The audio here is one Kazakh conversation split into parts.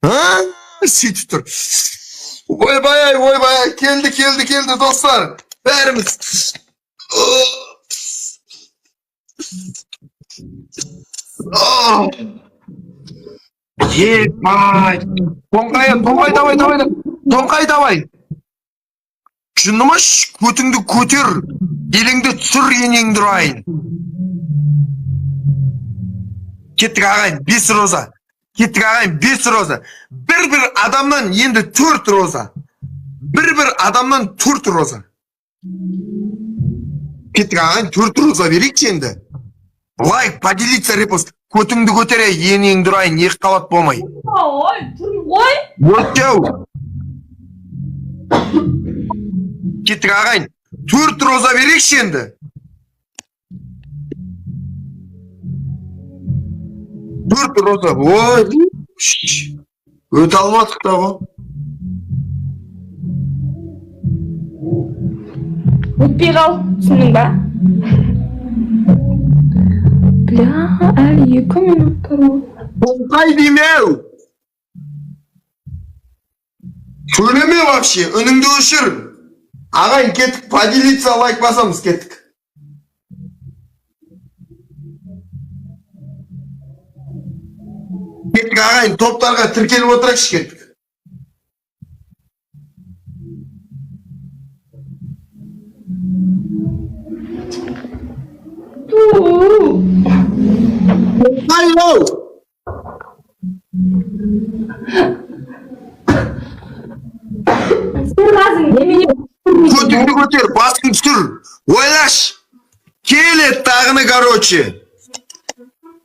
Ha? Süt tur. Oybayay geldi dostlar. Verimiz. Oh. Yepay. Tonkay davay. Şundumaş kötüngdü kötür. Elingdi түсір енеңді ұрайын. Кеттік ағайын 5 роза. Кеттік ағайын 5 роза. Bir adamdan енді 4 роза. Bir adamdan 4 роза. Кеттік ағайын 4 роза берейікші енді. Лайк, поделиться, репост. Көтіңді көтере енеңді ұрайын, ек қалат болмай. Ой, тұрым ғой. Өтеу. Кеттік ағайын 4 роза берейікші енді. Төрт роза. Ой. Өте алмадық та ғой. Өтпей қал, түсіндің ба? Бля, әлі 2 минут тұру. Тоңқай демеу. Сөйлеме вообще, үніңді өшір. Ағайын кеттік, поделиться, лайк басамыз, кеттік. Кеттік ағайын, топтарға тіркеліп отырақшы, кеттік. Тоңқай-оу! Сырғазың, немене? Көтіңді көтер, басын түсір. Ойлаш. Келет тағыны, короче.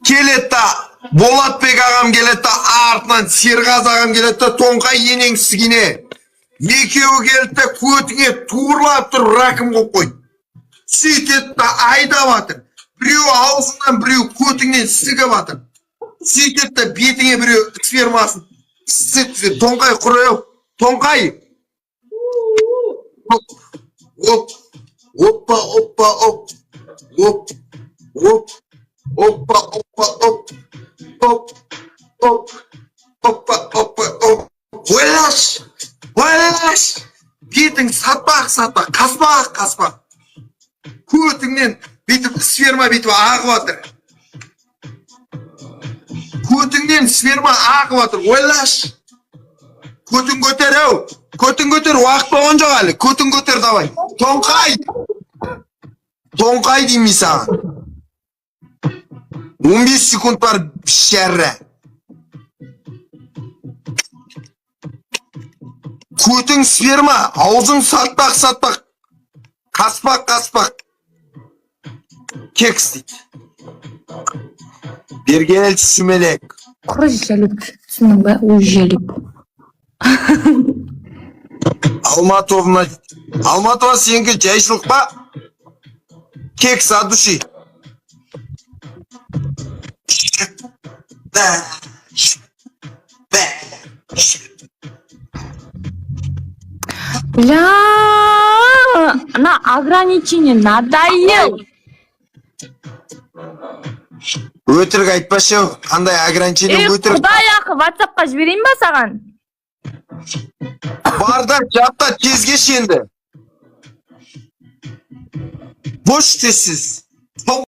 Келет та Болатбек ағам келет та артынан Серғаз ағам келет та Тоңқай енең сігіне. Екеуі келет та көтіңе туырлап тұр, ракым қоп қой. Сөйтет та айдап атыр. Біреу аузынан, біреу көтіңнен сігіп атыр. Сөйтет та бетіңе біреу спермасын. Тоңқай құрайау. Тоңқай. Оппа. Ойлаш. Бетің сатпақ, қаспақ. Көтіңнен бетіп сперма бетіп ағып атыр. Көтіңнен сперма ағып атыр. Ойлаш. Көтің көтер, әу. Көтің көтер, уақыт болған жоқ әлі. Көтің көтер, давай. Тоңқай деймей саған. 15 секунд бар шәрі. Көтің сперма, аузың сатпақ. Қаспақ. Кекс дейді. Бергел сүмелек. Құры жәліп, түсінің ба? Ол жәліп. Алматова сенге жайшылық па? Кекс адуши. Бля, ана ограничение надоел. Өтірік айтпашы, қандай ограничение өтірік. Құдай ақы, WhatsAppқа жіберейін ба саған? Барда жапта тезге шенді. Бош тезсіз.